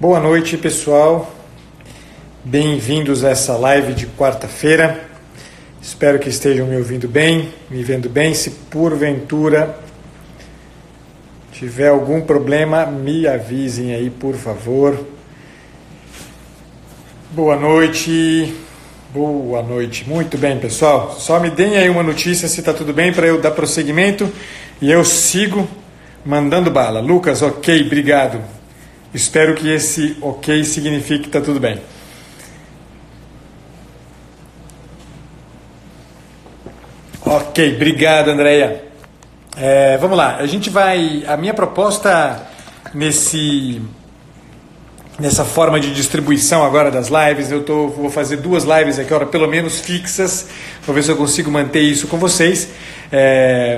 Boa noite, pessoal. Bem-vindos a essa live de quarta-feira. Espero que estejam me ouvindo bem, me vendo bem. Se porventura tiver algum problema, me avisem aí, por favor. Boa noite. Boa noite. Muito bem, pessoal. Só me deem aí uma notícia se está tudo bem para eu dar prosseguimento e eu sigo mandando bala. Lucas, ok, obrigado. Espero que esse ok signifique que está tudo bem. Ok, obrigado, Andréia. Vamos lá, a minha proposta nessa forma de distribuição agora das lives, vou fazer 2 lives aqui, pelo menos fixas, vou ver se eu consigo manter isso com vocês,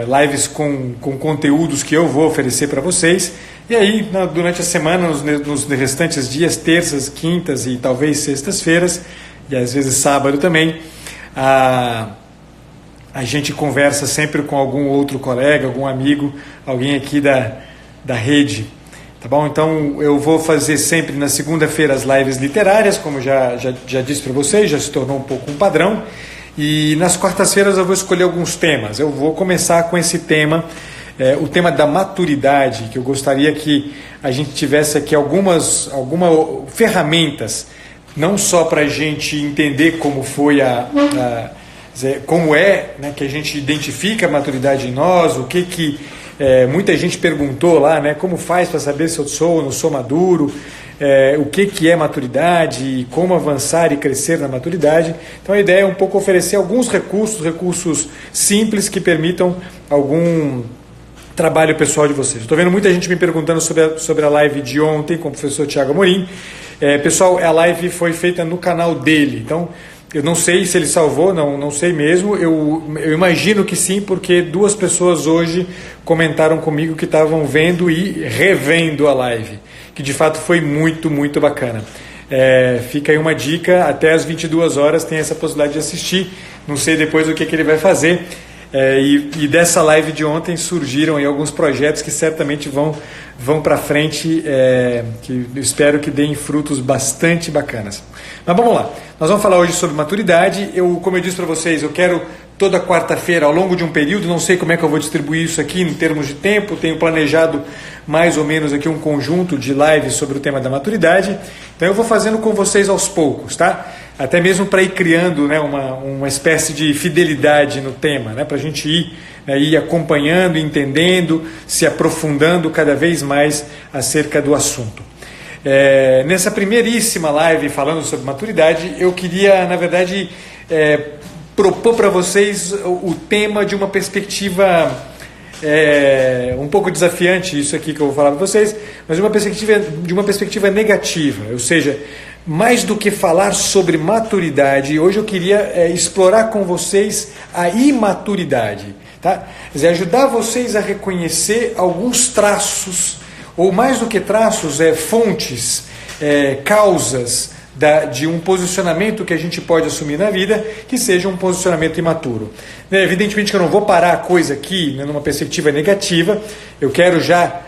lives com conteúdos que eu vou oferecer para vocês, e aí durante a semana, nos restantes dias, terças, quintas e talvez sextas-feiras, e às vezes sábado também, a gente conversa sempre com algum outro colega, algum amigo, alguém aqui da rede. Tá bom? Então eu vou fazer sempre na segunda-feira as lives literárias, como já disse para vocês, já se tornou um pouco um padrão. E nas quartas-feiras eu vou escolher alguns temas. Eu vou começar com esse tema, o tema da maturidade, que eu gostaria que a gente tivesse aqui algumas ferramentas, não só para a gente entender como foi como né, que a gente identifica a maturidade em nós, o que muita gente perguntou lá, né, como faz para saber se eu sou ou não sou maduro, o que é maturidade e como avançar e crescer na maturidade. Então a ideia é um pouco oferecer alguns recursos simples que permitam algum trabalho pessoal de vocês. Estou vendo muita gente me perguntando sobre a live de ontem com o professor Tiago Amorim. Pessoal, a live foi feita no canal dele, então eu não sei se ele salvou, não sei mesmo. Eu imagino que sim, porque 2 pessoas hoje comentaram comigo que estavam vendo e revendo a live, que de fato foi muito, muito bacana. Fica aí uma dica, até às 22 horas tem essa possibilidade de assistir. Não sei depois o que ele vai fazer. E dessa live de ontem surgiram aí alguns projetos que certamente vão para frente, que eu espero que deem frutos bastante bacanas. Mas vamos lá, nós vamos falar hoje sobre maturidade. Como eu disse para vocês, eu quero toda quarta-feira, ao longo de um período, não sei como é que eu vou distribuir isso aqui em termos de tempo, tenho planejado mais ou menos aqui um conjunto de lives sobre o tema da maturidade, então eu vou fazendo com vocês aos poucos, tá? Até mesmo para ir criando, né, uma espécie de fidelidade no tema, né, para a gente ir acompanhando, entendendo, se aprofundando cada vez mais acerca do assunto. Nessa primeiríssima live falando sobre maturidade, eu queria, na verdade, propor para vocês o tema de uma perspectiva um pouco desafiante, isso aqui que eu vou falar para vocês, mas de uma perspectiva negativa, ou seja, mais do que falar sobre maturidade, hoje eu queria explorar com vocês a imaturidade, tá? Quer dizer, ajudar vocês a reconhecer alguns traços, ou mais do que traços, fontes, causas de um posicionamento que a gente pode assumir na vida, que seja um posicionamento imaturo. Evidentemente que eu não vou parar a coisa aqui, né, numa perspectiva negativa, eu quero já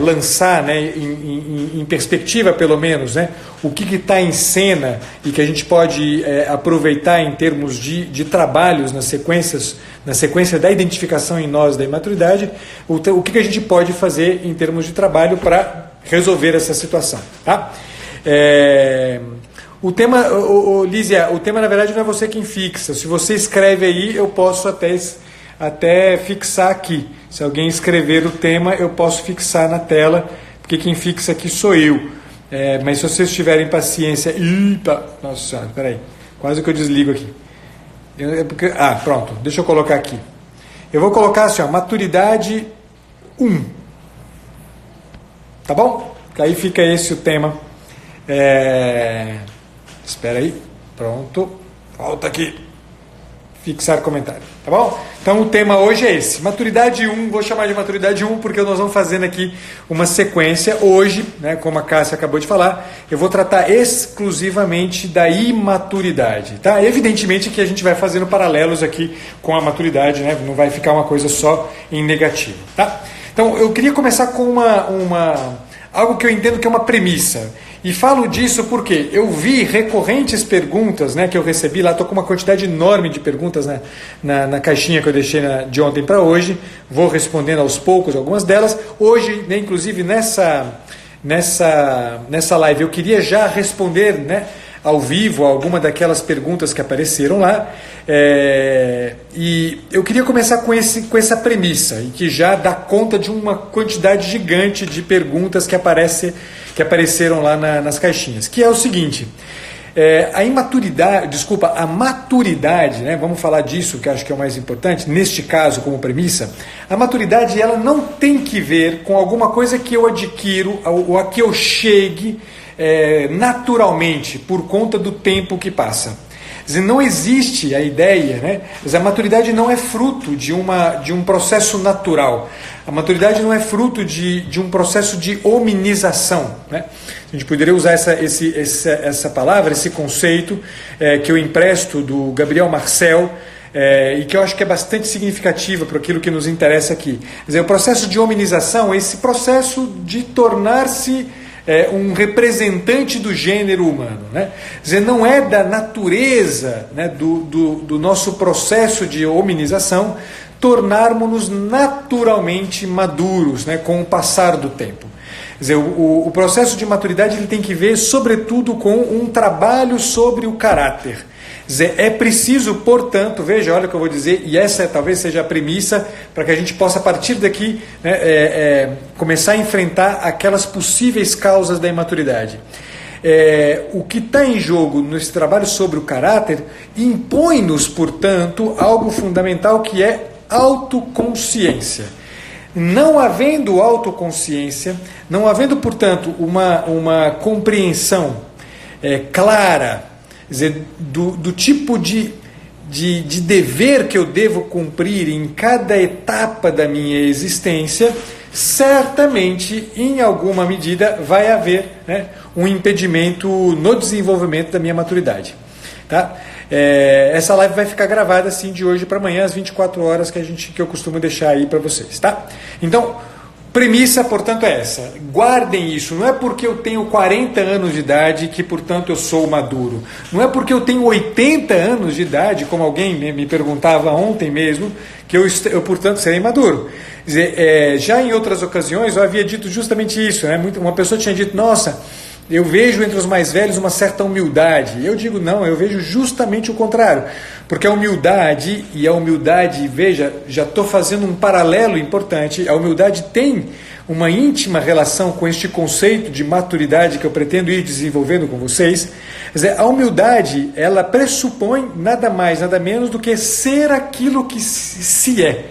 lançar, né, em perspectiva pelo menos, né, o que está em cena e que a gente pode aproveitar em termos de trabalhos na sequência da identificação em nós da imaturidade, o que a gente pode fazer em termos de trabalho para resolver essa situação, tá? O tema, Lízia, o tema na verdade não é você quem fixa. Se você escreve aí, eu posso até fixar aqui. Se alguém escrever o tema, eu posso fixar na tela, porque quem fixa aqui sou eu. Mas se vocês tiverem paciência... Nossa senhora, peraí. Quase que eu desligo aqui. Pronto, deixa eu colocar aqui. Eu vou colocar assim, maturidade 1. Tá bom? Aí fica esse o tema. Espera aí. Pronto. Volta aqui. Fixar comentário, tá bom? Então o tema hoje é esse, maturidade 1, vou chamar de maturidade 1 porque nós vamos fazendo aqui uma sequência hoje, né, como a Cássia acabou de falar, eu vou tratar exclusivamente da imaturidade, tá? Evidentemente que a gente vai fazendo paralelos aqui com a maturidade, né? Não vai ficar uma coisa só em negativo, tá? Então eu queria começar com algo que eu entendo que é uma premissa, E falo disso porque eu vi recorrentes perguntas, né, que eu recebi lá, estou com uma quantidade enorme de perguntas na caixinha que eu deixei de ontem para hoje, vou respondendo aos poucos algumas delas. Hoje, né, inclusive nessa live, eu queria já responder, né, ao vivo alguma daquelas perguntas que apareceram lá, e eu queria começar com essa premissa, e que já dá conta de uma quantidade gigante de perguntas que apareceram lá nas caixinhas, que é o seguinte: a maturidade, né, vamos falar disso, que acho que é o mais importante, neste caso como premissa. A maturidade, ela não tem que ver com alguma coisa que eu adquiro, ou a que eu chegue naturalmente, por conta do tempo que passa. Quer dizer, não existe a ideia, né? A maturidade não é fruto de um processo natural. A maturidade não é fruto de um processo de hominização, né? A gente poderia usar essa palavra, esse conceito que eu empresto do Gabriel Marcel, e que eu acho que é bastante significativa para aquilo que nos interessa aqui. Quer dizer, o processo de hominização é esse processo de tornar-se um representante do gênero humano, né? Quer dizer, não é da natureza, né, do nosso processo de hominização tornarmos-nos naturalmente maduros, né, com o passar do tempo. Quer dizer, o processo de maturidade ele tem que ver, sobretudo, com um trabalho sobre o caráter. Quer dizer, é preciso, portanto, veja, olha o que eu vou dizer, e essa talvez seja a premissa para que a gente possa, a partir daqui, né, começar a enfrentar aquelas possíveis causas da imaturidade. O que está em jogo nesse trabalho sobre o caráter impõe-nos, portanto, algo fundamental, que é autoconsciência. Não havendo autoconsciência, não havendo, portanto, uma compreensão clara, quer dizer, do tipo de dever que eu devo cumprir em cada etapa da minha existência, certamente, em alguma medida, vai haver, né, um impedimento no desenvolvimento da minha maturidade. Tá? Essa live vai ficar gravada assim de hoje para amanhã, às 24 horas, que eu costumo deixar aí para vocês. Tá? Então, premissa, portanto, é essa. Guardem isso. Não é porque eu tenho 40 anos de idade que, portanto, eu sou maduro. Não é porque eu tenho 80 anos de idade, como alguém me perguntava ontem mesmo, que eu portanto, serei maduro. Quer dizer, já em outras ocasiões eu havia dito justamente isso, né? Uma pessoa tinha dito: nossa, eu vejo entre os mais velhos uma certa humildade. Eu digo: não, eu vejo justamente o contrário. Porque a humildade, veja, já estou fazendo um paralelo importante, a humildade tem uma íntima relação com este conceito de maturidade que eu pretendo ir desenvolvendo com vocês. Quer dizer, a humildade, ela pressupõe nada mais, nada menos do que ser aquilo que se é,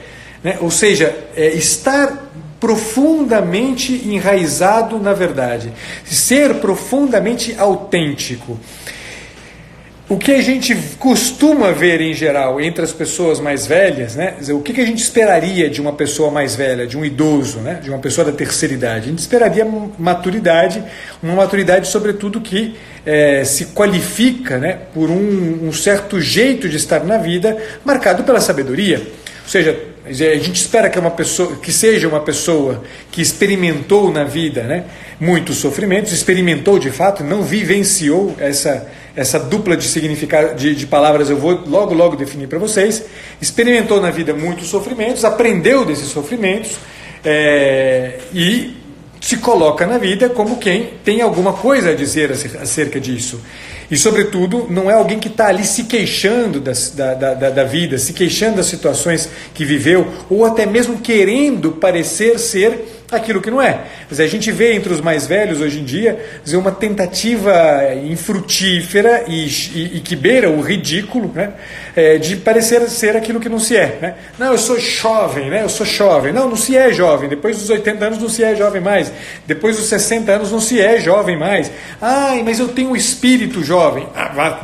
né? Ou seja, estar profundamente enraizado na verdade, ser profundamente autêntico. O que a gente costuma ver em geral entre as pessoas mais velhas, né? O que a gente esperaria de uma pessoa mais velha, de um idoso, né? De uma pessoa da terceira idade? A gente esperaria maturidade, uma maturidade sobretudo que se qualifica, né, por um certo jeito de estar na vida marcado pela sabedoria. Ou seja, a gente espera que seja uma pessoa que experimentou na vida, né, muitos sofrimentos, experimentou de fato, não vivenciou essa dupla de significado de palavras, eu vou logo definir para vocês. Experimentou na vida muitos sofrimentos, aprendeu desses sofrimentos e se coloca na vida como quem tem alguma coisa a dizer acerca disso. E, sobretudo, não é alguém que está ali se queixando da vida, se queixando das situações que viveu, ou até mesmo querendo parecer ser aquilo que não é. Mas a gente vê entre os mais velhos hoje em dia uma tentativa infrutífera e que beira o ridículo, né, de parecer ser aquilo que não se é, né? Não, eu sou jovem, né? Eu sou jovem. Não se é jovem. Depois dos 80 anos não se é jovem mais. Depois dos 60 anos não se é jovem mais. Ai, mas eu tenho um espírito jovem.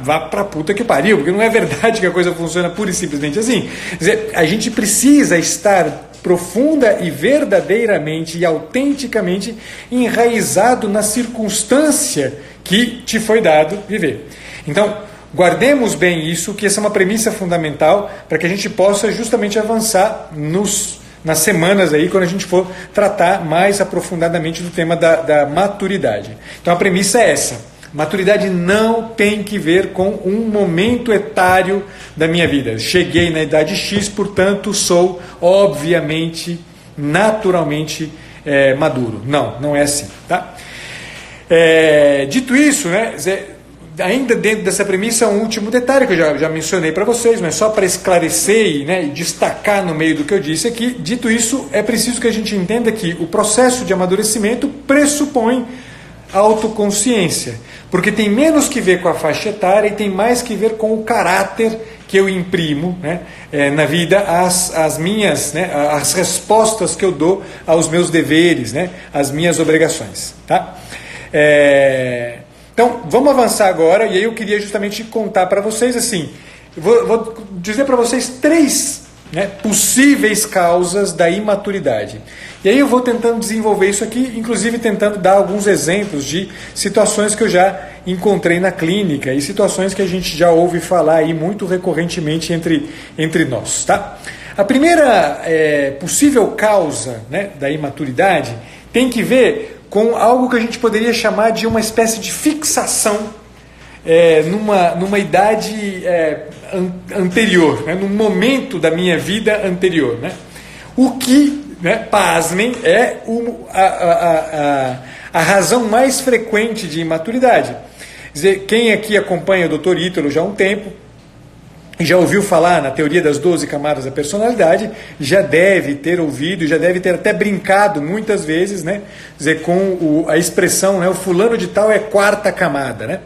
Vá pra puta que pariu, porque não é verdade que a coisa funciona pura e simplesmente assim. Quer dizer, a gente precisa estar profunda e verdadeiramente e autenticamente enraizado na circunstância que te foi dado viver. Então, guardemos bem isso, que essa é uma premissa fundamental para que a gente possa justamente avançar nas semanas aí, quando a gente for tratar mais aprofundadamente do tema da maturidade. Então a premissa é essa: maturidade não tem que ver com um momento etário da minha vida. Cheguei na idade X, portanto sou obviamente, naturalmente maduro. Não é assim, tá? Dito isso, né, ainda dentro dessa premissa, um último detalhe que eu já mencionei para vocês, mas só para esclarecer e destacar no meio do que eu disse aqui. Dito isso, é preciso que a gente entenda que o processo de amadurecimento pressupõe autoconsciência, porque tem menos que ver com a faixa etária e tem mais que ver com o caráter que eu imprimo, né, na vida, as minhas, né, as respostas que eu dou aos meus deveres, né, às minhas obrigações, tá? Então, vamos avançar agora, e aí eu queria justamente contar para vocês, assim, vou dizer para vocês 3, né, possíveis causas da imaturidade. E aí eu vou tentando desenvolver isso aqui, inclusive tentando dar alguns exemplos de situações que eu já encontrei na clínica e situações que a gente já ouve falar aí muito recorrentemente entre nós, tá? A primeira possível causa, né, da imaturidade tem que ver com algo que a gente poderia chamar de uma espécie de fixação numa idade anterior, né, num momento da minha vida anterior, né? O que, né, pasmem, é a razão mais frequente de imaturidade. Quer dizer, quem aqui acompanha o Dr. Ítalo já há um tempo e já ouviu falar na teoria das 12 camadas da personalidade, já deve ter ouvido, já deve ter até brincado muitas vezes, né, dizer, com a expressão, né, o fulano de tal é 4ª camada, né?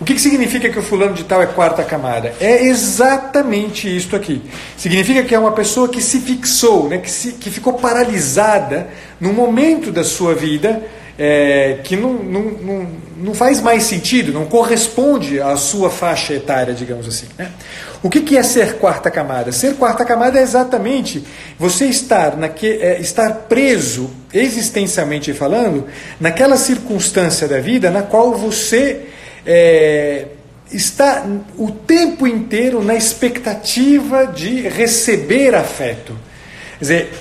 O que significa que o fulano de tal é 4ª camada? É exatamente isto aqui. Significa que é uma pessoa que se fixou, né, que ficou paralisada num momento da sua vida que não faz mais sentido, não corresponde à sua faixa etária, digamos assim, né? O que é ser 4ª camada? Ser 4ª camada é exatamente você estar preso, existencialmente falando, naquela circunstância da vida na qual você está o tempo inteiro na expectativa de receber afeto. Quer dizer,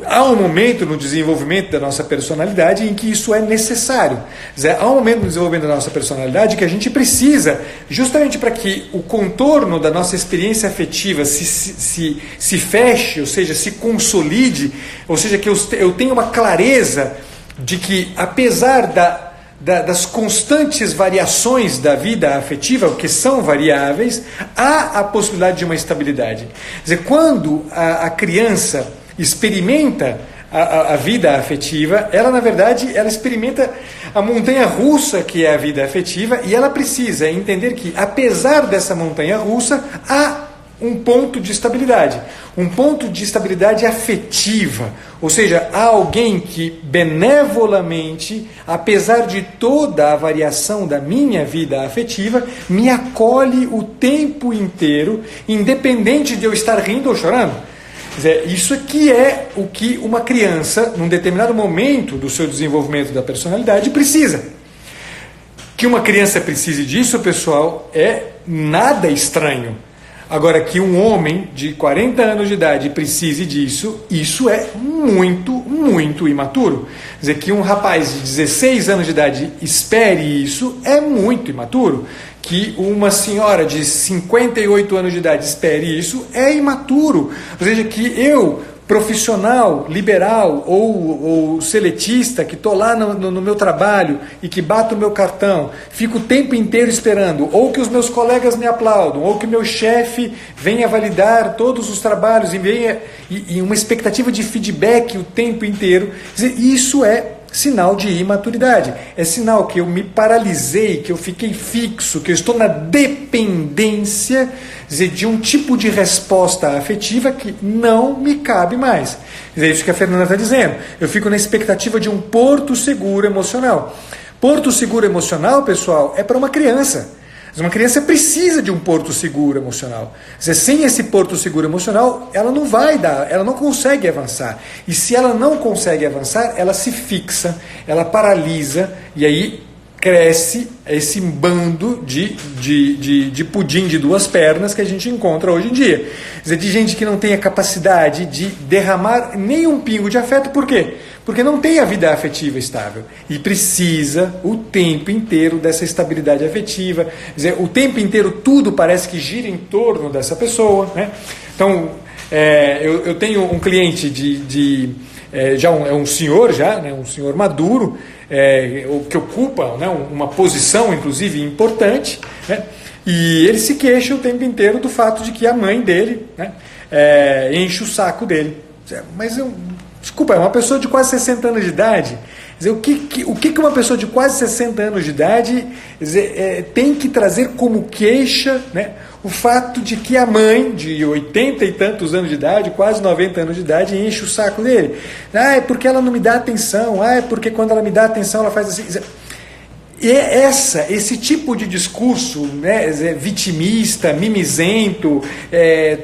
há um momento no desenvolvimento da nossa personalidade em que isso é necessário. Quer dizer, há um momento no desenvolvimento da nossa personalidade que a gente precisa, justamente para que o contorno da nossa experiência afetiva se feche, ou seja, se consolide, ou seja, que eu tenha uma clareza de que, apesar das constantes variações da vida afetiva, que são variáveis, há a possibilidade de uma estabilidade. Quer dizer, quando a criança experimenta a vida afetiva, ela na verdade ela experimenta a montanha russa que é a vida afetiva, e ela precisa entender que, apesar dessa montanha russa, há um ponto de estabilidade, um ponto de estabilidade afetiva, ou seja, há alguém que benevolamente, apesar de toda a variação da minha vida afetiva, me acolhe o tempo inteiro, independente de eu estar rindo ou chorando. Quer dizer, isso aqui é o que uma criança, num determinado momento do seu desenvolvimento da personalidade, precisa. Que uma criança precise disso, pessoal, é nada estranho. Agora, que um homem de 40 anos de idade precise disso, isso é muito, muito imaturo. Quer dizer, que um rapaz de 16 anos de idade espere isso é muito imaturo. Que uma senhora de 58 anos de idade espere isso é imaturo. Ou seja, que eu, profissional, liberal ou seletista, que estou lá no meu trabalho e que bato o meu cartão, fico o tempo inteiro esperando, ou que os meus colegas me aplaudam, ou que meu chefe venha validar todos os trabalhos e uma expectativa de feedback o tempo inteiro. Quer dizer, isso é sinal de imaturidade. É sinal que eu me paralisei, que eu fiquei fixo, que eu estou na dependência, quer dizer, de um tipo de resposta afetiva que não me cabe mais. Quer dizer, isso que a Fernanda está dizendo. Eu fico na expectativa de um porto seguro emocional. Porto seguro emocional, pessoal, é para uma criança. Uma criança precisa de um porto seguro emocional. Quer dizer, sem esse porto seguro emocional, ela não consegue avançar. E se ela não consegue avançar, ela se fixa, ela paralisa, e aí cresce esse bando de pudim de duas pernas que a gente encontra hoje em dia. Quer dizer, de gente que não tem a capacidade de derramar nem um pingo de afeto. Por quê? Porque não tem a vida afetiva estável e precisa o tempo inteiro dessa estabilidade afetiva. Quer dizer, o tempo inteiro tudo parece que gira em torno dessa pessoa, né? Então, eu tenho um cliente é um senhor já, né, um senhor maduro, que ocupa, né, uma posição, inclusive, importante, né, e ele se queixa o tempo inteiro do fato de que a mãe dele, né, enche o saco dele. Mas, desculpa, é uma pessoa de quase 60 anos de idade. Quer dizer, o que uma pessoa de quase 60 anos de idade tem que trazer como queixa, né, o fato de que a mãe, de 80 e tantos anos de idade, quase 90 anos de idade, enche o saco dele. Ah, é porque ela não me dá atenção. Ah, é porque quando ela me dá atenção, ela faz assim. E esse tipo de discurso, né, vitimista, mimizento,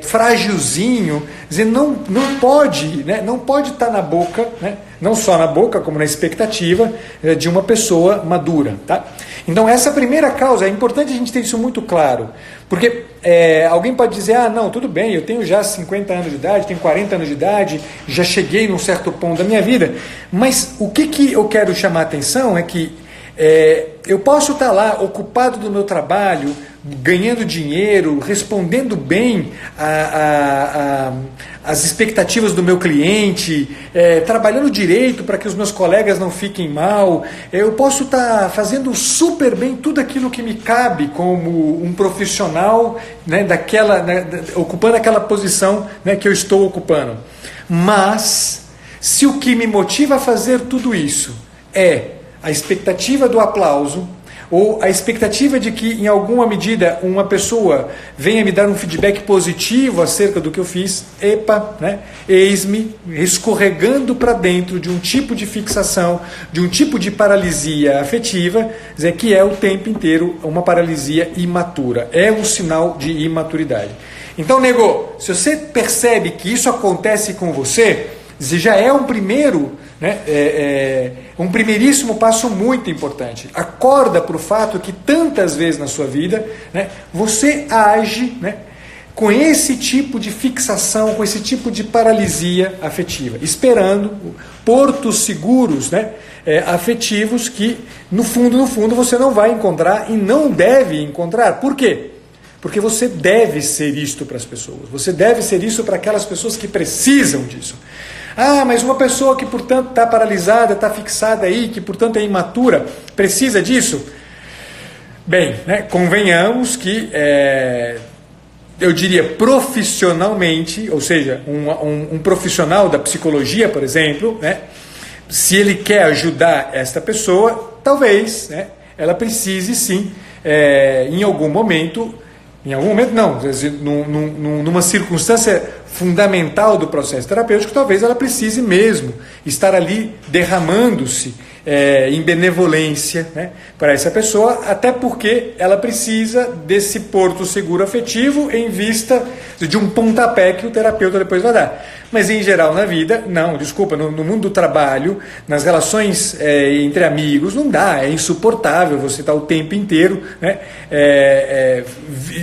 frágilzinho, dizer, não pode, né, não pode estar na boca, né, não só na boca, como na expectativa de uma pessoa madura. Tá? Então essa primeira causa, é importante a gente ter isso muito claro, porque alguém pode dizer, não, tudo bem, eu tenho já 50 anos de idade, tenho 40 anos de idade, já cheguei num certo ponto da minha vida, mas o que eu quero chamar a atenção é que eu posso estar lá ocupado do meu trabalho, ganhando dinheiro, respondendo bem às expectativas do meu cliente, trabalhando direito para que os meus colegas não fiquem mal. Eu posso estar fazendo super bem tudo aquilo que me cabe como um profissional, né, ocupando aquela posição, né, que eu estou ocupando. Mas, se o que me motiva a fazer tudo isso é a expectativa do aplauso, ou a expectativa de que, em alguma medida, uma pessoa venha me dar um feedback positivo acerca do que eu fiz, né, eis-me escorregando para dentro de um tipo de fixação, de um tipo de paralisia afetiva, que é o tempo inteiro uma paralisia imatura. É um sinal de imaturidade. Então, nego, se você percebe que isso acontece com você já é um primeiro, né, um primeiríssimo passo muito importante. Acorda para o fato que tantas vezes na sua vida, né, você age, né, com esse tipo de fixação, com esse tipo de paralisia afetiva, esperando portos seguros, né, afetivos que, no fundo, você não vai encontrar e não deve encontrar. Por quê? Porque você deve ser isto para as pessoas. Você deve ser isso para aquelas pessoas que precisam disso. Mas uma pessoa que, portanto, está paralisada, está fixada aí, que, portanto, é imatura, precisa disso? Bem, né, convenhamos que, eu diria profissionalmente, ou seja, um profissional da psicologia, por exemplo, né, se ele quer ajudar esta pessoa, talvez, né, ela precise sim, em algum momento não, numa circunstância fundamental do processo terapêutico, talvez ela precise mesmo estar ali derramando-se em benevolência, né, para essa pessoa, até porque ela precisa desse porto seguro afetivo em vista de um pontapé que o terapeuta depois vai dar. Mas em geral na vida, no mundo do trabalho, nas relações entre amigos, não dá, é insuportável você estar o tempo inteiro, né,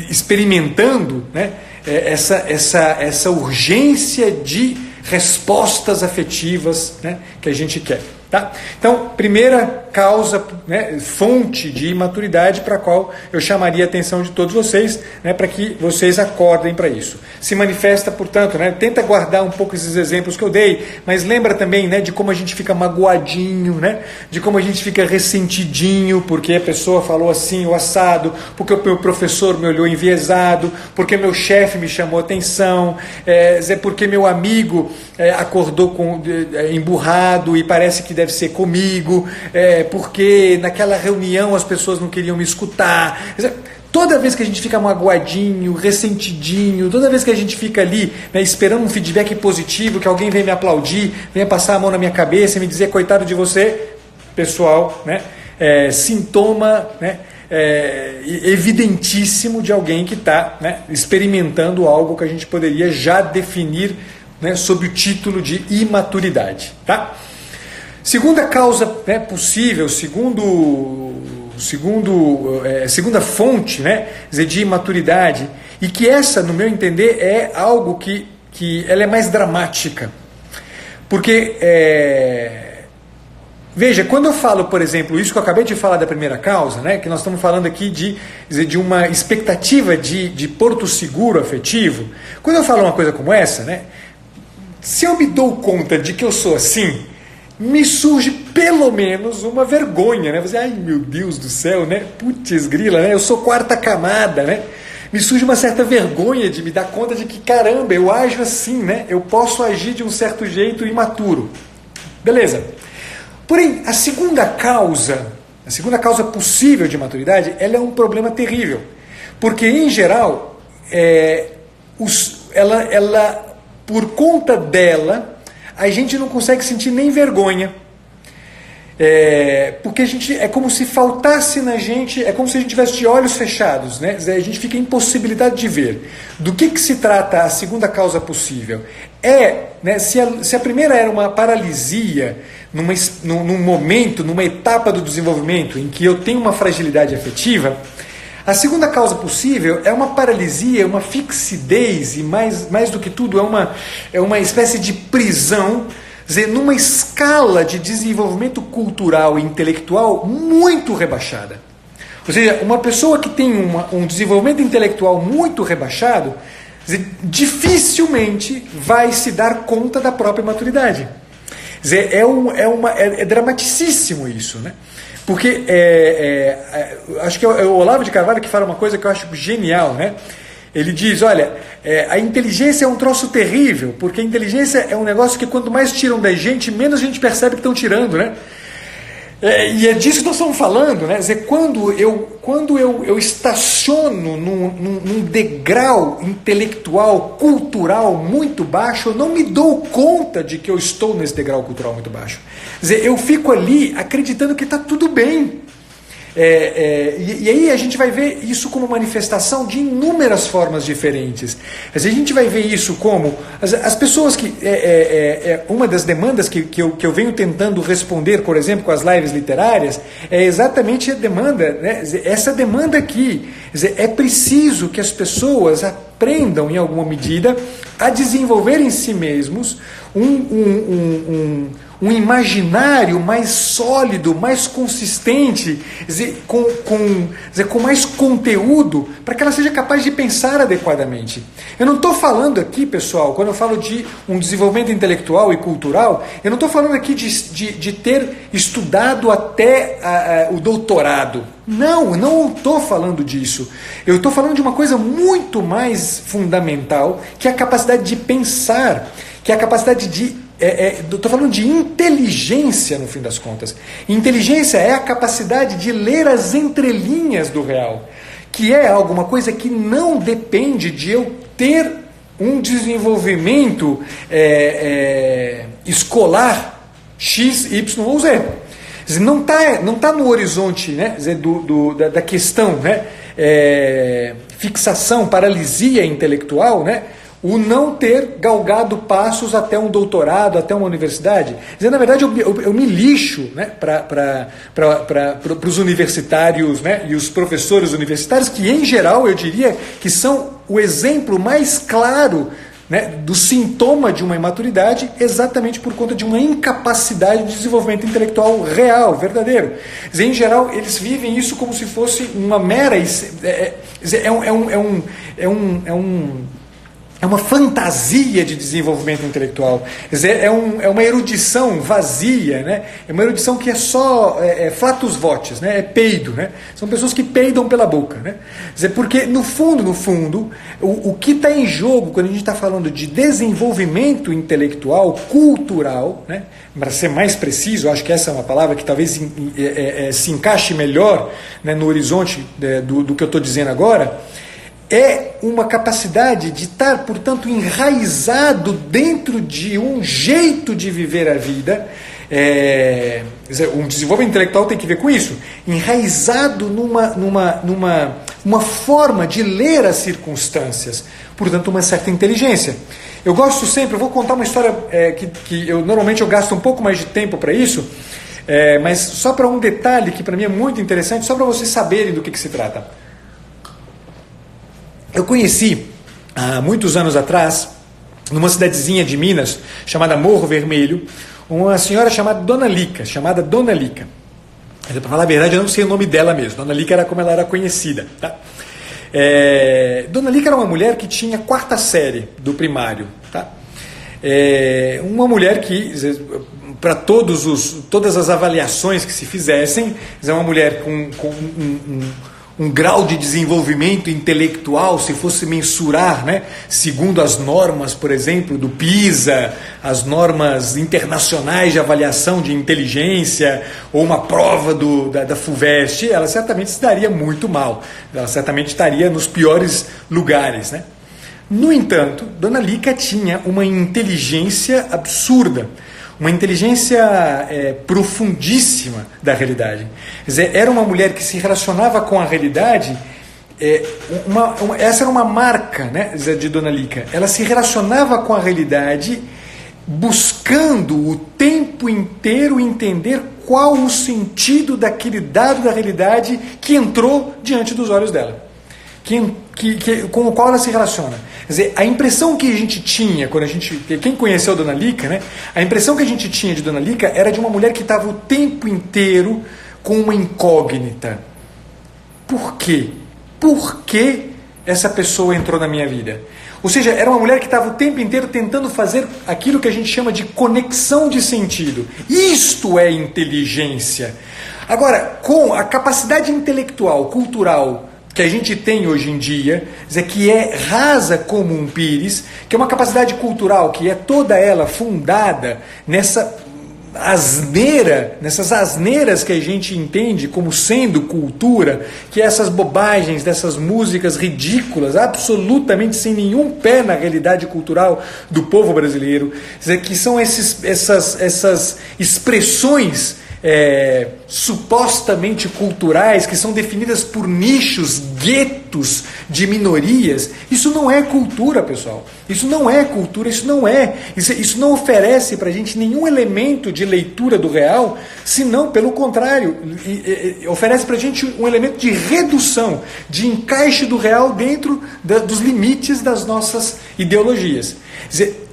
experimentando, né, essa urgência de respostas afetivas, né, que a gente quer. Tá? Então, primeira causa, né, fonte de imaturidade para a qual eu chamaria a atenção de todos vocês, né, para que vocês acordem para isso. Se manifesta, portanto, né, tenta guardar um pouco esses exemplos que eu dei, mas lembra também, né, de como a gente fica magoadinho, né, de como a gente fica ressentidinho porque a pessoa falou assim, o assado, porque o meu professor me olhou enviesado, porque meu chefe me chamou atenção, porque meu amigo acordou emburrado e parece que deve ser comigo, porque naquela reunião as pessoas não queriam me escutar. Toda vez que a gente fica magoadinho, ressentidinho, toda vez que a gente fica ali, né, esperando um feedback positivo, que alguém venha me aplaudir, venha passar a mão na minha cabeça e me dizer coitado de você, pessoal, né, sintoma, né, evidentíssimo de alguém que está, né, experimentando algo que a gente poderia já definir, né, sob o título de imaturidade. Tá? Segunda causa, né, possível, segunda fonte, né, de imaturidade, e que essa, no meu entender, é algo que ela é mais dramática. Porque, veja, quando eu falo, por exemplo, isso que eu acabei de falar da primeira causa, né, que nós estamos falando aqui de uma expectativa de porto seguro afetivo, quando eu falo uma coisa como essa, né, se eu me dou conta de que eu sou assim, me surge pelo menos uma vergonha, né? Você, ai meu Deus do céu, né? Putz grila, né? Eu sou quarta camada, né? Me surge uma certa vergonha de me dar conta de que, caramba, eu ajo assim, né? Eu posso agir de um certo jeito imaturo. Beleza. Porém, a segunda causa possível de maturidade, ela é um problema terrível. Porque, em geral, por conta dela, a gente não consegue sentir nem vergonha. Porque é como se faltasse na gente, é como se a gente tivesse de olhos fechados, né? A gente fica impossibilitado de ver. Do que se trata a segunda causa possível? Né, se a primeira era uma paralisia, num momento, numa etapa do desenvolvimento em que eu tenho uma fragilidade afetiva, a segunda causa possível é uma paralisia, uma fixidez, e mais do que tudo é uma espécie de prisão, dizer, numa escala de desenvolvimento cultural e intelectual muito rebaixada. Ou seja, uma pessoa que tem um desenvolvimento intelectual muito rebaixado, dizer, dificilmente vai se dar conta da própria maturidade. Dizer, é dramaticíssimo isso, né? Porque acho que é o Olavo de Carvalho que fala uma coisa que eu acho genial, né? Ele diz, olha, a inteligência é um troço terrível, porque a inteligência é um negócio que quanto mais tiram da gente, menos a gente percebe que estão tirando, né? E é disso que nós estamos falando, né? Quer dizer, quando eu estaciono num degrau intelectual, cultural muito baixo, eu não me dou conta de que eu estou nesse degrau cultural muito baixo. Quer dizer, eu fico ali acreditando que está tudo bem. E aí a gente vai ver isso como manifestação de inúmeras formas diferentes. A gente vai ver isso como as pessoas que uma das demandas que eu venho tentando responder, por exemplo, com as lives literárias, é exatamente a demanda, né? Essa demanda aqui. É preciso que as pessoas aprendam em alguma medida a desenvolver em si mesmos um imaginário mais sólido, mais consistente, com mais conteúdo, para que ela seja capaz de pensar adequadamente. Eu não estou falando aqui, pessoal, quando eu falo de um desenvolvimento intelectual e cultural, eu não estou falando aqui de ter estudado até o doutorado. Não estou falando disso. Eu estou falando de uma coisa muito mais fundamental, que é a capacidade de pensar, que é a capacidade de... Estou falando de inteligência, no fim das contas. Inteligência é a capacidade de ler as entrelinhas do real, que é alguma coisa que não depende de eu ter um desenvolvimento escolar X, Y ou Z. Não tá no horizonte, né, da questão, né, fixação, paralisia intelectual, né, o não ter galgado passos até um doutorado, até uma universidade. Na verdade, eu me lixo, né, para os universitários, né, e os professores universitários, que em geral eu diria que são o exemplo mais claro, né, do sintoma de uma imaturidade, exatamente por conta de uma incapacidade de desenvolvimento intelectual real, verdadeiro. Em geral, eles vivem isso como se fosse uma mera... É uma fantasia de desenvolvimento intelectual. Quer dizer, é uma erudição vazia, né? É uma erudição que é só flatus votis, né? É peido, né? São pessoas que peidam pela boca, né? Quer dizer, porque no fundo, o que está em jogo quando a gente está falando de desenvolvimento intelectual, cultural, né? Para ser mais preciso, acho que essa é uma palavra que talvez se encaixe melhor, né, no horizonte do que eu estou dizendo agora. É uma capacidade de estar, portanto, enraizado dentro de um jeito de viver a vida, um desenvolvimento intelectual tem que ver com isso, enraizado numa forma de ler as circunstâncias, portanto uma certa inteligência. Eu gosto sempre, eu vou contar uma história que normalmente eu gasto um pouco mais de tempo para isso, mas só para um detalhe que para mim é muito interessante, só para vocês saberem do que se trata. Eu conheci, há muitos anos atrás, numa cidadezinha de Minas, chamada Morro Vermelho, uma senhora chamada Dona Lica. Para falar a verdade, eu não sei o nome dela mesmo. Dona Lica era como ela era conhecida. Tá? Dona Lica era uma mulher que tinha 4ª série do primário. Tá? Uma mulher que, para todas as avaliações que se fizessem, é uma mulher com um grau de desenvolvimento intelectual, se fosse mensurar, né, segundo as normas, por exemplo, do PISA, as normas internacionais de avaliação de inteligência, ou uma prova da FUVEST, ela certamente se daria muito mal, ela certamente estaria nos piores lugares, né? No entanto, Dona Lica tinha uma inteligência absurda, uma inteligência profundíssima da realidade. Quer dizer, era uma mulher que se relacionava com a realidade, essa era uma marca, né, de Dona Lica. Ela se relacionava com a realidade buscando o tempo inteiro entender qual o sentido daquele dado da realidade que entrou diante dos olhos dela, com o qual ela se relaciona. Quer dizer, a impressão que a gente tinha, quem conheceu a Dona Lica, né, a impressão que a gente tinha de Dona Lica era de uma mulher que estava o tempo inteiro com uma incógnita. Por quê? Por que essa pessoa entrou na minha vida? Ou seja, era uma mulher que estava o tempo inteiro tentando fazer aquilo que a gente chama de conexão de sentido. Isto é inteligência. Agora, com a capacidade intelectual, cultural, que a gente tem hoje em dia, que é rasa como um pires, que é uma capacidade cultural que é toda ela fundada nessas asneiras que a gente entende como sendo cultura, que é essas bobagens dessas músicas ridículas, absolutamente sem nenhum pé na realidade cultural do povo brasileiro, que são essas expressões supostamente culturais, que são definidas por nichos, guetos de minorias. Isso não é cultura, pessoal. Isso não é cultura, isso não oferece para a gente nenhum elemento de leitura do real, senão, pelo contrário, oferece para a gente um elemento de redução, de encaixe do real dentro dos limites das nossas ideologias.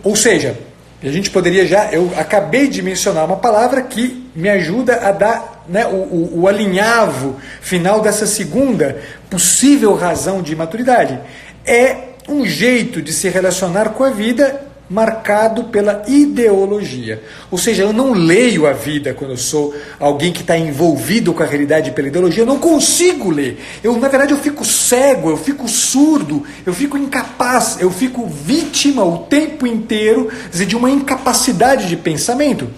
Ou seja, a gente poderia eu acabei de mencionar uma palavra que me ajuda a dar, né, o alinhavo final dessa segunda possível razão de maturidade. É um jeito de se relacionar com a vida marcado pela ideologia. Ou seja, eu não leio a vida quando eu sou alguém que está envolvido com a realidade pela ideologia, eu não consigo ler. Na verdade, eu fico cego, eu fico surdo, eu fico incapaz, eu fico vítima o tempo inteiro de uma incapacidade de pensamento.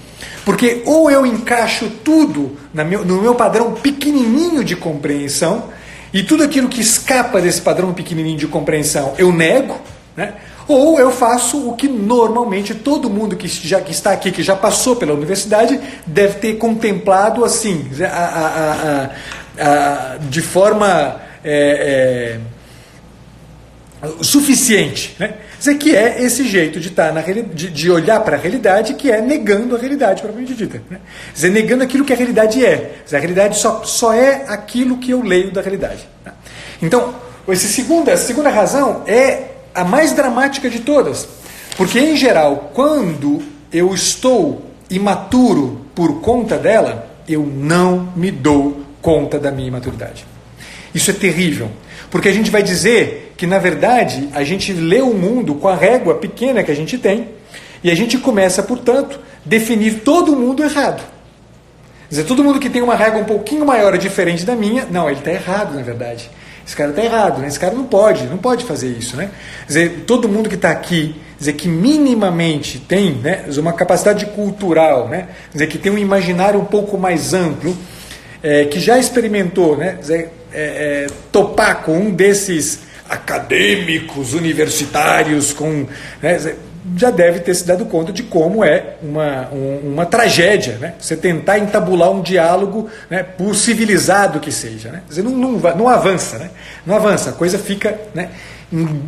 Porque ou eu encaixo tudo no meu padrão pequenininho de compreensão, e tudo aquilo que escapa desse padrão pequenininho de compreensão eu nego, né? Ou eu faço o que normalmente todo mundo que está aqui, que já passou pela universidade, deve ter contemplado assim, de forma suficiente, né? Que é esse jeito de estar de olhar para a realidade, que é negando a realidade propriamente dita, né? Negando aquilo que a realidade é. A realidade só é aquilo que eu leio da realidade, né? Então, essa segunda razão é a mais dramática de todas, porque em geral, quando eu estou imaturo por conta dela, eu não me dou conta da minha imaturidade. Isso é terrível, porque a gente vai dizer que na verdade a gente lê o mundo com a régua pequena que a gente tem, e a gente começa, portanto, definir todo mundo errado. Quer dizer, todo mundo que tem uma régua um pouquinho maior e diferente da minha, não, ele está errado na verdade. Esse cara está errado, né? Esse cara não pode fazer isso, né? Quer dizer, todo mundo que está aqui, quer dizer, que minimamente tem, né, uma capacidade cultural, né, quer dizer, que tem um imaginário um pouco mais amplo, que já experimentou, né, quer dizer, topar com um desses acadêmicos universitários, com, né, já deve ter se dado conta de como é uma tragédia, né? Você tentar entabular um diálogo, né, por civilizado que seja, né? Quer dizer, não avança, né? Não avança, a coisa fica, né,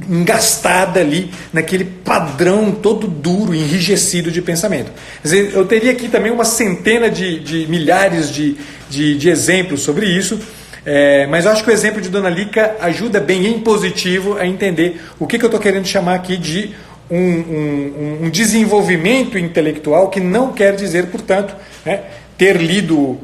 engastada ali naquele padrão todo duro, enrijecido de pensamento. Quer dizer, eu teria aqui também uma centena de milhares de exemplos sobre isso, mas eu acho que o exemplo de Dona Lica ajuda bem em positivo a entender o que eu estou querendo chamar aqui de um desenvolvimento intelectual, que não quer dizer, portanto, né, ter lido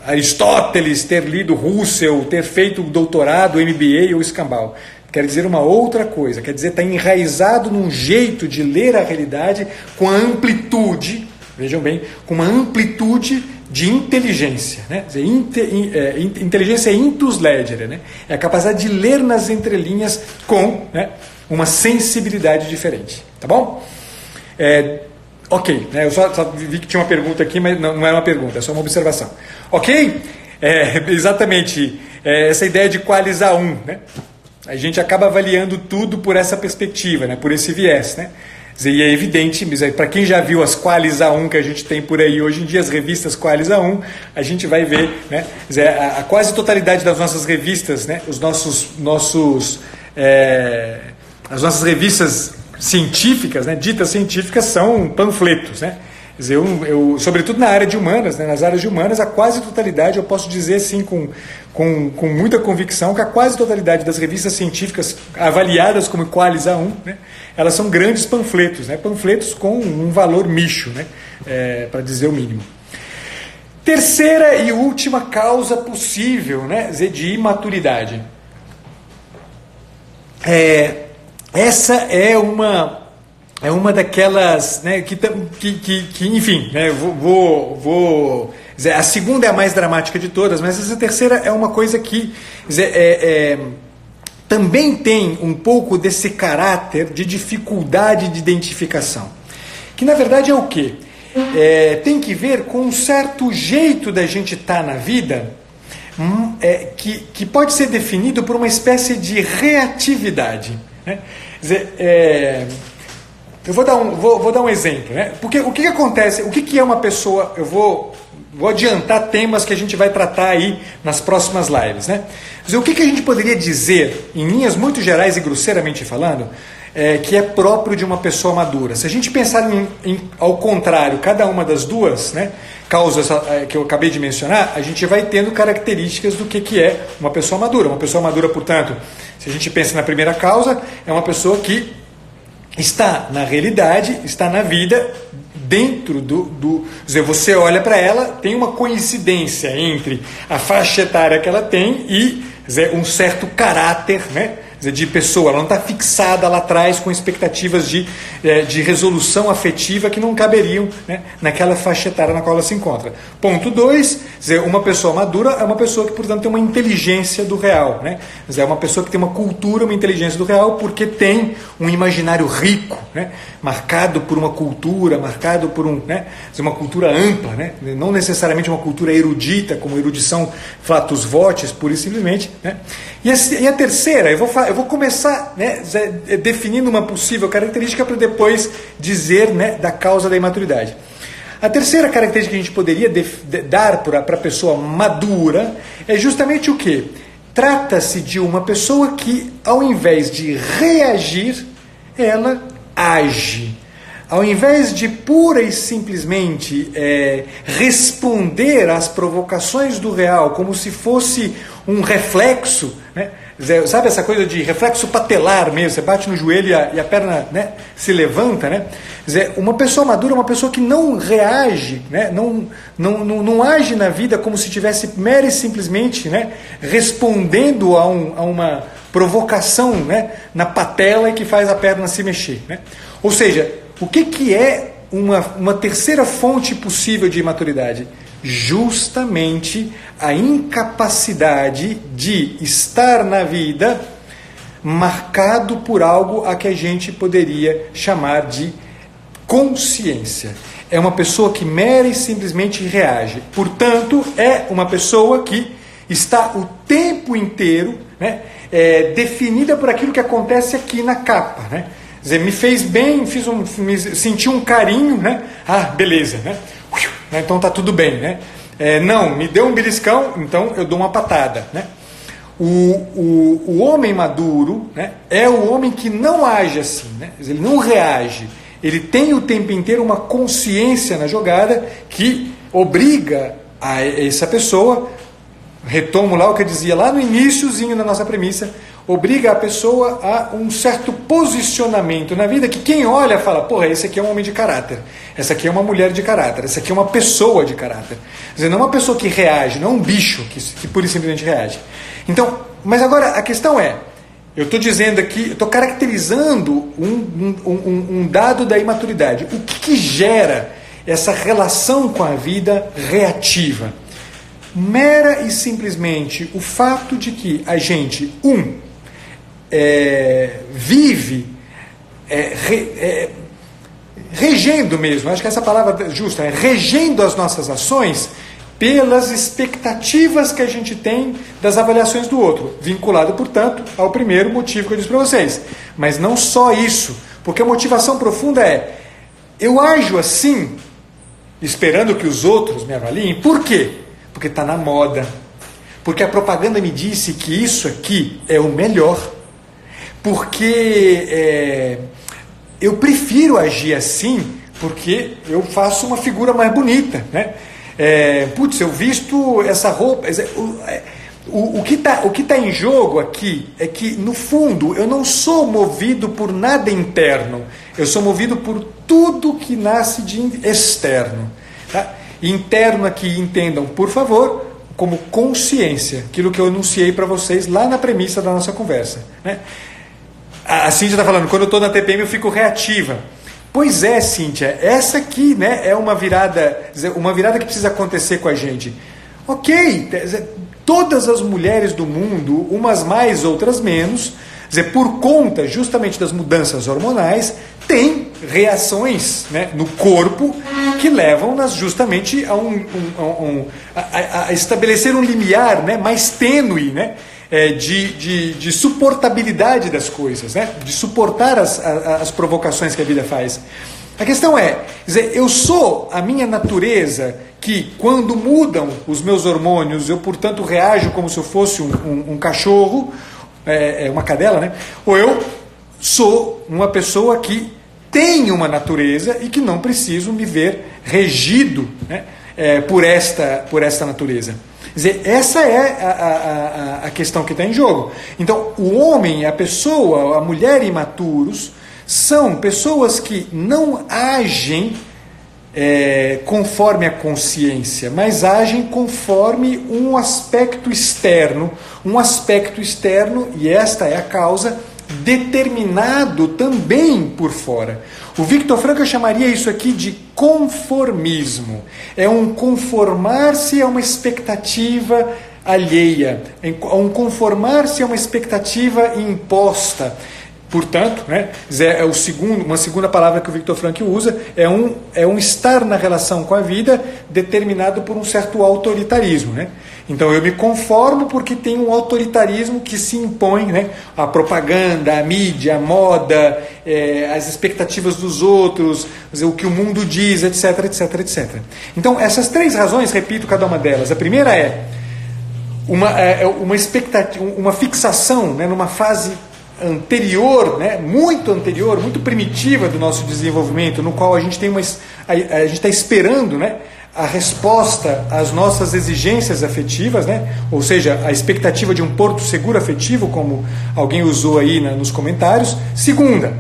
Aristóteles, ter lido Russell, ter feito doutorado, MBA ou escambau. Quer dizer uma outra coisa, quer dizer estar enraizado num jeito de ler a realidade com a amplitude, vejam bem, com uma amplitude de inteligência, né? Quer dizer, inteligência é intus legere, né? É a capacidade de ler nas entrelinhas com, né, uma sensibilidade diferente, tá bom? Ok, né? Eu só vi que tinha uma pergunta aqui, mas não é uma pergunta, é só uma observação. Ok? Exatamente, essa ideia de qualizar um, né? A gente acaba avaliando tudo por essa perspectiva, né? Por esse viés, né? E é evidente, para quem já viu as Qualis A1 que a gente tem por aí hoje em dia, as revistas Qualis A1, a gente vai ver, né, a quase totalidade das nossas revistas, né, as nossas revistas científicas, né, ditas científicas, são panfletos, né? Quer dizer, sobretudo na área de humanas, né, nas áreas de humanas, a quase totalidade, eu posso dizer assim com muita convicção, que a quase totalidade das revistas científicas avaliadas como Qualis A1, né, elas são grandes panfletos, né, panfletos com um valor micho, né, para dizer o mínimo. Terceira e última causa possível, né, de imaturidade. Essa é uma daquelas, né, que enfim, né, vou dizer, a segunda é a mais dramática de todas, mas essa terceira é uma coisa que também tem um pouco desse caráter de dificuldade de identificação, que na verdade é o quê? Tem que ver com um certo jeito da gente estar na vida, que pode ser definido por uma espécie de reatividade, né? Quer dizer, eu vou dar um exemplo, né? Porque o que acontece, o que é uma pessoa, eu vou adiantar temas que a gente vai tratar aí nas próximas lives, né? Quer dizer, o que a gente poderia dizer, em linhas muito gerais e grosseiramente falando, que é próprio de uma pessoa madura? Se a gente pensar ao contrário, cada uma das duas, né, causas que eu acabei de mencionar, a gente vai tendo características do que é uma pessoa madura. Uma pessoa madura, portanto, se a gente pensa na primeira causa, é uma pessoa que está na realidade, está na vida, dentro quer dizer, você olha para ela, tem uma coincidência entre a faixa etária que ela tem e, quer dizer, um certo caráter, né, de pessoa. Ela não está fixada lá atrás com expectativas de resolução afetiva que não caberiam, né, naquela faixa etária na qual ela se encontra. Ponto 2, uma pessoa madura é uma pessoa que, portanto, tem uma inteligência do real, né? É uma pessoa que tem uma cultura, uma inteligência do real, porque tem um imaginário rico, né, marcado por uma cultura, marcado por né, uma cultura ampla, né? Não necessariamente uma cultura erudita, como erudição flatus votis, pura e simplesmente, né? E a terceira, eu vou começar, né, definindo uma possível característica para depois dizer, né, da causa da imaturidade. A terceira característica que a gente poderia dar para a pessoa madura é justamente o quê? Trata-se de uma pessoa que, ao invés de reagir, ela age. Ao invés de pura e simplesmente responder às provocações do real como se fosse um reflexo, né? Sabe essa coisa de reflexo patelar mesmo, você bate no joelho e a perna, né, se levanta, né? Quer dizer, uma pessoa madura é uma pessoa que não reage, né, não age na vida como se estivesse mera e simplesmente, né, respondendo a uma provocação, né, na patela e que faz a perna se mexer, né? Ou seja, o que é uma terceira fonte possível de imaturidade? Justamente a incapacidade de estar na vida marcado por algo a que a gente poderia chamar de consciência. É uma pessoa que mera e simplesmente reage. Portanto, é uma pessoa que está o tempo inteiro, né, definida por aquilo que acontece aqui na capa, né? Quer dizer, me fez bem, senti um carinho, né? Ah, beleza, né? Então tá tudo bem, né? Não, me deu um beliscão, então eu dou uma patada, né? O homem maduro, né, é o homem que não age assim, né? Ele não reage. Ele tem o tempo inteiro uma consciência na jogada que obriga a essa pessoa, retomo lá o que eu dizia lá no iniciozinho da nossa premissa, obriga a pessoa a um certo posicionamento na vida que quem olha fala, porra, esse aqui é um homem de caráter, essa aqui é uma mulher de caráter, essa aqui é uma pessoa de caráter. Quer dizer, não é uma pessoa que reage, não é um bicho que pura e simplesmente reage. Então, mas agora a questão é, eu estou dizendo aqui, eu estou caracterizando um dado da imaturidade. O que gera essa relação com a vida reativa? Mera e simplesmente o fato de que a gente, vive regendo mesmo, acho que essa palavra justa, regendo as nossas ações pelas expectativas que a gente tem das avaliações do outro, vinculado, portanto, ao primeiro motivo que eu disse para vocês. Mas não só isso, porque a motivação profunda é, eu ajo assim, esperando que os outros me avaliem, por quê? Porque está na moda, porque a propaganda me disse que isso aqui é o melhor, porque eu prefiro agir assim, porque eu faço uma figura mais bonita, né? Eu visto essa roupa. O que tá em jogo aqui é que, no fundo, eu não sou movido por nada interno, eu sou movido por tudo que nasce de externo. Tá? Interno aqui, entendam, por favor, como consciência, aquilo que eu anunciei para vocês lá na premissa da nossa conversa. Né? A Cíntia está falando, quando eu estou na TPM eu fico reativa. Pois é, Cíntia, essa aqui, né, é uma virada que precisa acontecer com a gente. Ok, todas as mulheres do mundo, umas mais, outras menos, por conta justamente das mudanças hormonais, têm reações, né, no corpo que levam-nas justamente a estabelecer um limiar, né, mais tênue, né, de suportabilidade das coisas, né? De suportar as provocações que a vida faz. A questão é, eu sou a minha natureza que, quando mudam os meus hormônios, eu, portanto, reajo como se eu fosse um cachorro, uma cadela, né? Ou eu sou uma pessoa que tem uma natureza e que não preciso me ver regido, né, por esta natureza. Quer dizer, essa é a questão que está em jogo. Então, o homem, a pessoa, a mulher imaturos, são pessoas que não agem conforme a consciência, mas agem conforme um aspecto externo, e esta é a causa, determinado também por fora. O Viktor Frankl chamaria isso aqui de conformismo. É um conformar-se a uma expectativa alheia, é um conformar-se a uma expectativa imposta. Portanto, né, uma segunda palavra que o Viktor Frankl usa é um estar na relação com a vida determinado por um certo autoritarismo. Né? Então eu me conformo porque tem um autoritarismo que se impõe, né? A propaganda, a mídia, a moda, as expectativas dos outros, o que o mundo diz, etc, etc, etc. Então essas três razões, repito cada uma delas. A primeira é uma expectativa, uma fixação, né, numa fase anterior, né, muito primitiva do nosso desenvolvimento, no qual a gente está esperando, né, a resposta às nossas exigências afetivas, né, ou seja, a expectativa de um porto seguro afetivo, como alguém usou aí nos comentários. Segunda,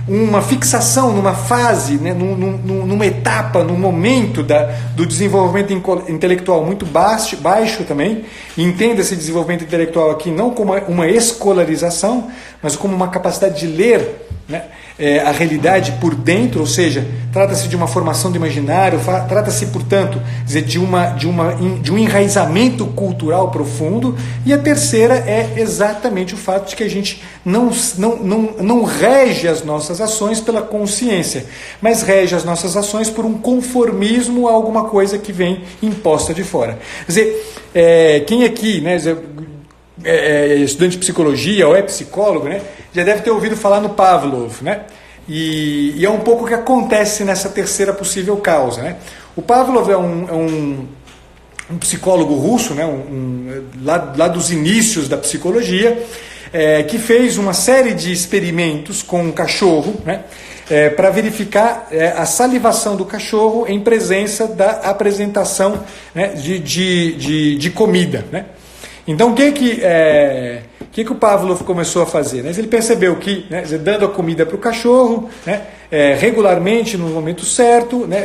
uma fixação numa fase, né, numa etapa, num momento do desenvolvimento intelectual muito baixo também. Entenda esse desenvolvimento intelectual aqui não como uma escolarização, mas como uma capacidade de ler, né, a realidade por dentro, ou seja, trata-se de uma formação do imaginário, trata-se, portanto, de um enraizamento cultural profundo. E a terceira é exatamente o fato de que a gente não rege as nossas ações pela consciência, mas rege as nossas ações por um conformismo a alguma coisa que vem imposta de fora. Quer dizer, quem aqui, né, estudante de psicologia ou é psicólogo, né, já deve ter ouvido falar no Pavlov, né? E é um pouco o que acontece nessa terceira possível causa, né? O Pavlov é um psicólogo russo, né? Lá dos inícios da psicologia, que fez uma série de experimentos com um cachorro, né? Para verificar a salivação do cachorro em presença da apresentação, né, de comida, né? Então, o que o Pavlov começou a fazer? Né? Ele percebeu que, né, dando a comida para o cachorro, né, regularmente, no momento certo, né,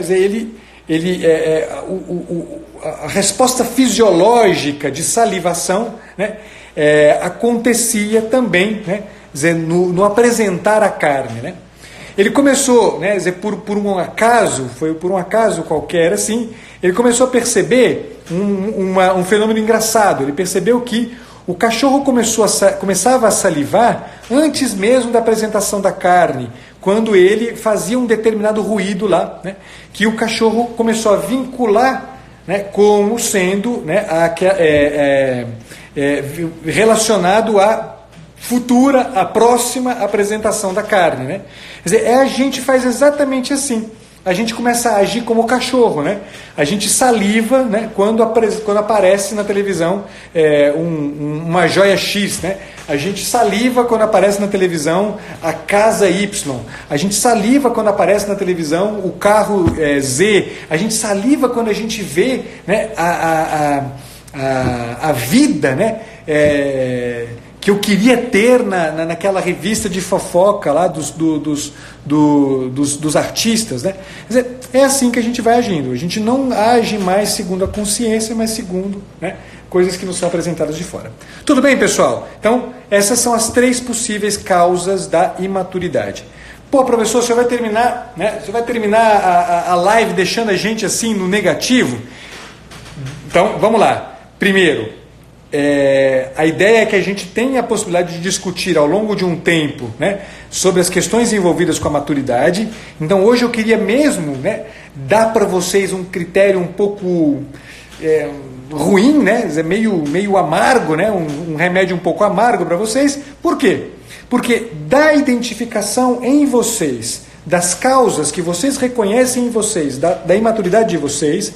a resposta fisiológica de salivação, né, acontecia também, né, no apresentar a carne, né? Ele começou, né, por um acaso, foi por um acaso qualquer assim, ele começou a perceber um fenômeno engraçado. Ele percebeu que o cachorro começava a salivar antes mesmo da apresentação da carne, quando ele fazia um determinado ruído lá, né, que o cachorro começou a vincular, né, como sendo, né, relacionado à próxima apresentação da carne, né? Quer dizer, a gente faz exatamente assim. A gente começa a agir como cachorro, né? A gente saliva, né, quando aparece na televisão uma joia X, né? A gente saliva quando aparece na televisão a casa Y. A gente saliva quando aparece na televisão o carro Z. A gente saliva quando a gente vê, né, a vida, né, que eu queria ter naquela revista de fofoca lá dos artistas, né? Quer dizer, é assim que a gente vai agindo. A gente não age mais segundo a consciência, mas segundo, né, coisas que nos são apresentadas de fora. Tudo bem, pessoal? Então, essas são as 3 possíveis causas da imaturidade. Pô, professor, você vai terminar, né? Você vai terminar a live deixando a gente assim no negativo? Então, vamos lá. Primeiro, a ideia é que a gente tenha a possibilidade de discutir ao longo de um tempo, né, sobre as questões envolvidas com a maturidade. Então hoje eu queria mesmo, né, dar para vocês um critério um pouco ruim, né, meio amargo, né, um remédio um pouco amargo para vocês. Por quê? Porque da identificação em vocês, das causas que vocês reconhecem em vocês, da imaturidade de vocês,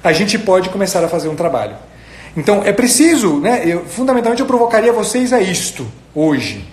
a gente pode começar a fazer um trabalho. Então é preciso, né, fundamentalmente eu provocaria vocês a isto hoje.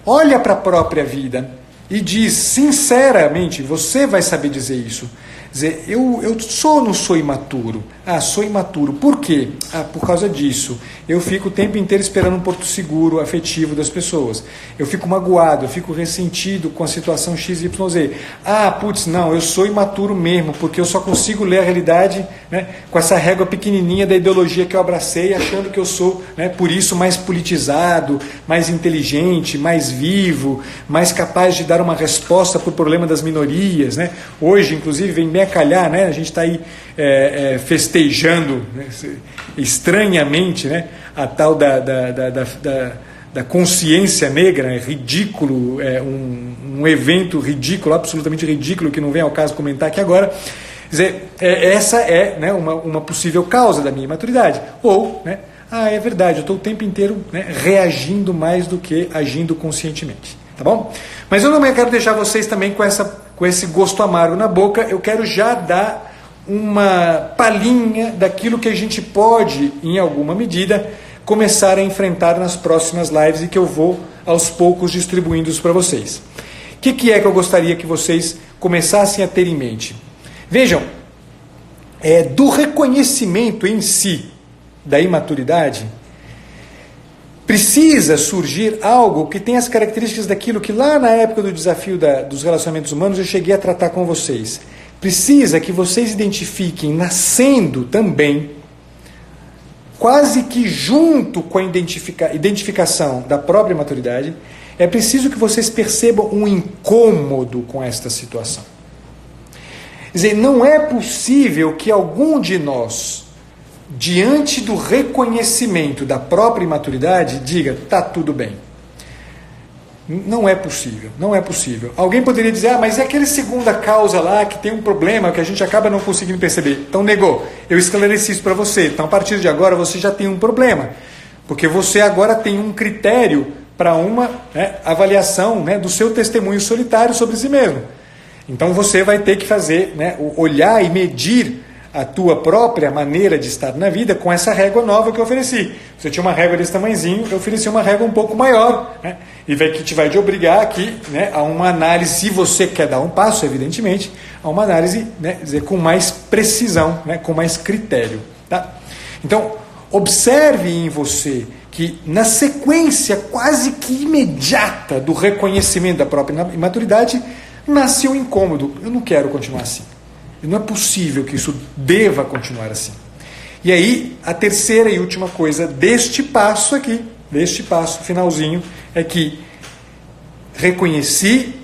Olha para a própria vida e diz sinceramente, você vai saber dizer isso. Dizer, eu sou ou não sou imaturo? Ah, sou imaturo. Por quê? Ah, por causa disso. Eu fico o tempo inteiro esperando um porto seguro, afetivo das pessoas. Eu fico magoado, eu fico ressentido com a situação XYZ. Ah, putz, não, eu sou imaturo mesmo, porque eu só consigo ler a realidade, né, com essa régua pequenininha da ideologia que eu abracei, achando que eu sou, né, por isso, mais politizado, mais inteligente, mais vivo, mais capaz de dar uma resposta para o problema das minorias, né? Hoje, inclusive, vem me acalhar, né? A gente está aí festejando, né, estranhamente, né, a tal da consciência negra, ridículo, um evento ridículo, absolutamente ridículo, que não vem ao caso comentar aqui agora. Quer dizer, essa é, né, uma possível causa da minha imaturidade. Ou, né, é verdade, eu estou o tempo inteiro, né, reagindo mais do que agindo conscientemente. Tá bom? Mas eu não quero deixar vocês também com esse gosto amargo na boca. Eu quero já dar uma palhinha daquilo que a gente pode, em alguma medida, começar a enfrentar nas próximas lives e que eu vou aos poucos distribuindo isso para vocês. O que é que eu gostaria que vocês começassem a ter em mente? Vejam, do reconhecimento em si da imaturidade, precisa surgir algo que tem as características daquilo que lá na época do desafio dos relacionamentos humanos eu cheguei a tratar com vocês. Precisa que vocês identifiquem, nascendo também, quase que junto com a identificação da própria maturidade, é preciso que vocês percebam um incômodo com esta situação. Quer dizer, não é possível que algum de nós, diante do reconhecimento da própria imaturidade, diga, tá tudo bem. Não é possível, não é possível. Alguém poderia dizer, mas é aquele segunda causa lá que tem um problema que a gente acaba não conseguindo perceber. Então negou, eu esclareci isso para você. Então a partir de agora você já tem um problema, porque você agora tem um critério para uma avaliação, né, do seu testemunho solitário sobre si mesmo. Então você vai ter que fazer, né, olhar e medir a tua própria maneira de estar na vida com essa régua nova que eu ofereci. Você tinha uma régua desse tamanhozinho, eu ofereci uma régua um pouco maior, né? E que te vai te obrigar aqui, né, a uma análise, se você quer dar um passo, evidentemente, a uma análise, né, dizer, com mais precisão, né, com mais critério. Tá? Então, observe em você que na sequência quase que imediata do reconhecimento da própria imaturidade, nasce um incômodo. Eu não quero continuar assim. Não é possível que isso deva continuar assim. E aí, a terceira e última coisa deste passo aqui, deste passo finalzinho, é que reconheci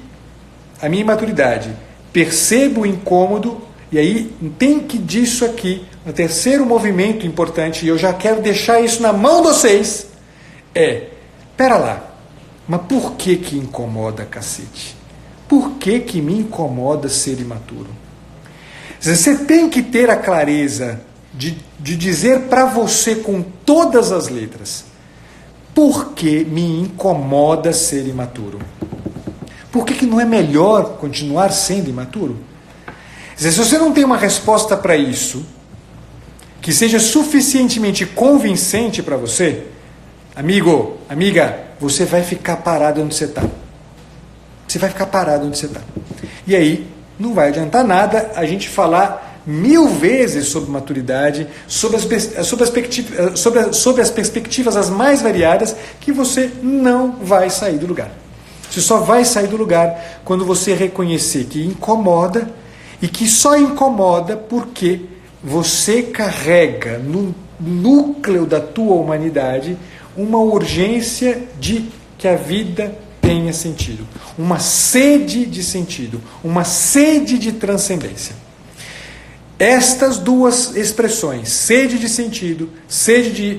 a minha imaturidade, percebo o incômodo, e aí tem que disso aqui, o terceiro movimento importante, e eu já quero deixar isso na mão de vocês, pera lá, mas por que incomoda, cacete? Por que me incomoda ser imaturo? Você tem que ter a clareza de dizer para você com todas as letras: por que me incomoda ser imaturo? Por que não é melhor continuar sendo imaturo? Se você não tem uma resposta para isso, que seja suficientemente convincente para você, amigo, amiga, você vai ficar parado onde você está. Você vai ficar parado onde você está. E aí, não vai adiantar nada a gente falar 1000 vezes sobre maturidade, sobre as perspectivas as mais variadas, que você não vai sair do lugar. Você só vai sair do lugar quando você reconhecer que incomoda, e que só incomoda porque você carrega no núcleo da tua humanidade uma urgência de que a vida tenha sentido, uma sede de sentido, uma sede de transcendência. Estas duas expressões, sede de sentido, sede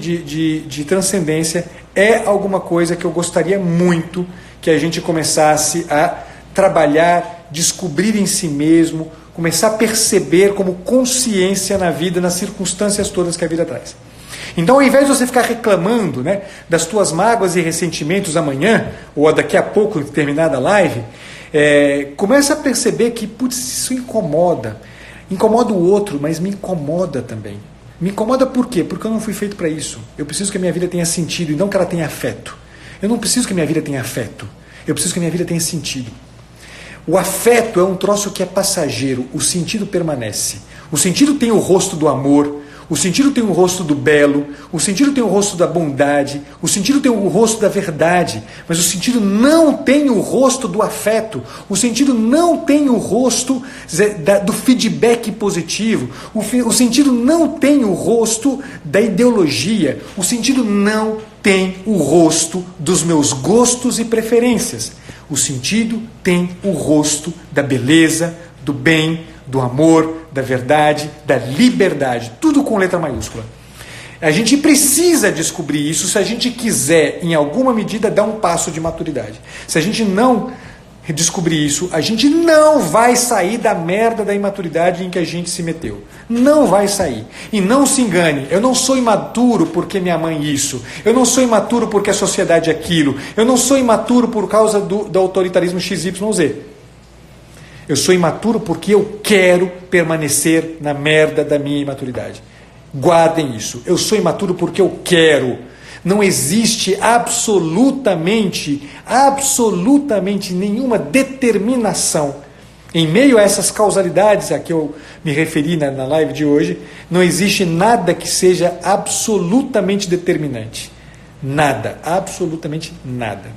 de transcendência, é alguma coisa que eu gostaria muito que a gente começasse a trabalhar, descobrir em si mesmo, começar a perceber como consciência na vida, nas circunstâncias todas que a vida traz. Então, ao invés de você ficar reclamando, né, das tuas mágoas e ressentimentos amanhã, ou daqui a pouco, terminada a live, começa a perceber que, putz, isso incomoda. Incomoda o outro, mas me incomoda também. Me incomoda por quê? Porque eu não fui feito para isso. Eu preciso que a minha vida tenha sentido e não que ela tenha afeto. Eu não preciso que a minha vida tenha afeto. Eu preciso que a minha vida tenha sentido. O afeto é um troço que é passageiro, o sentido permanece. O sentido tem o rosto do amor, o sentido tem o rosto do belo, o sentido tem o rosto da bondade, o sentido tem o rosto da verdade, mas o sentido não tem o rosto do afeto, o sentido não tem o rosto do feedback positivo, o sentido não tem o rosto da ideologia, o sentido não tem o rosto dos meus gostos e preferências. O sentido tem o rosto da beleza, do bem, do amor, da verdade, da liberdade. Tudo com letra maiúscula. A gente precisa descobrir isso se a gente quiser, em alguma medida, dar um passo de maturidade. Se a gente não descobrir isso, a gente não vai sair da merda da imaturidade em que a gente se meteu. Não vai sair. E não se engane, eu não sou imaturo porque minha mãe isso. Eu não sou imaturo porque a sociedade é aquilo. Eu não sou imaturo por causa do autoritarismo XYZ. Eu sou imaturo porque eu quero permanecer na merda da minha imaturidade. Guardem isso. Eu sou imaturo porque eu quero. Não existe absolutamente nenhuma determinação. Em meio a essas causalidades a que eu me referi na live de hoje, não existe nada que seja absolutamente determinante. Nada, absolutamente nada.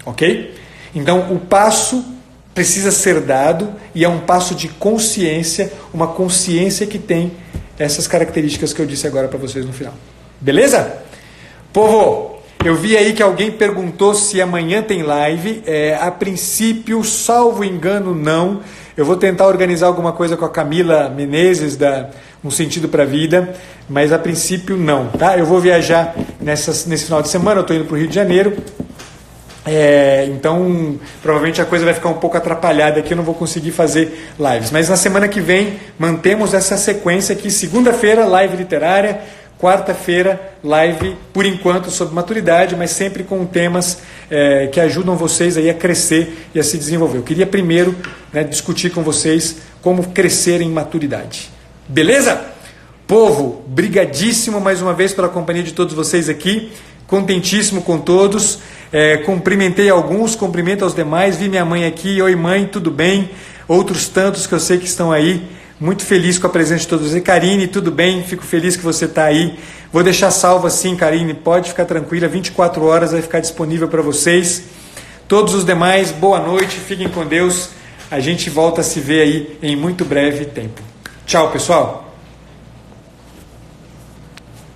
Ok? Então o passo precisa ser dado e é um passo de consciência, uma consciência que tem essas características que eu disse agora para vocês no final. Beleza? Povo, eu vi aí que alguém perguntou se amanhã tem live. A princípio, salvo engano, não. Eu vou tentar organizar alguma coisa com a Camila Menezes, Um Sentido para a Vida, mas a princípio não. Tá? Eu vou viajar nesse final de semana, eu estou indo para o Rio de Janeiro. Então, provavelmente a coisa vai ficar um pouco atrapalhada aqui, eu não vou conseguir fazer lives. Mas na semana que vem, mantemos essa sequência aqui. Segunda-feira, live literária. Quarta-feira, live, por enquanto, sobre maturidade, mas sempre com temas que ajudam vocês aí a crescer e a se desenvolver. Eu queria primeiro, né, discutir com vocês como crescer em maturidade. Beleza? Povo, brigadíssimo mais uma vez pela companhia de todos vocês aqui, contentíssimo com todos, cumprimentei alguns, cumprimento aos demais, vi minha mãe aqui, oi mãe, tudo bem? Outros tantos que eu sei que estão aí, muito feliz com a presença de todos vocês. Karine, tudo bem? Fico feliz que você está aí. Vou deixar salvo assim, Karine, pode ficar tranquila, 24 horas vai ficar disponível para vocês. Todos os demais, boa noite, fiquem com Deus, a gente volta a se ver aí em muito breve tempo. Tchau, pessoal!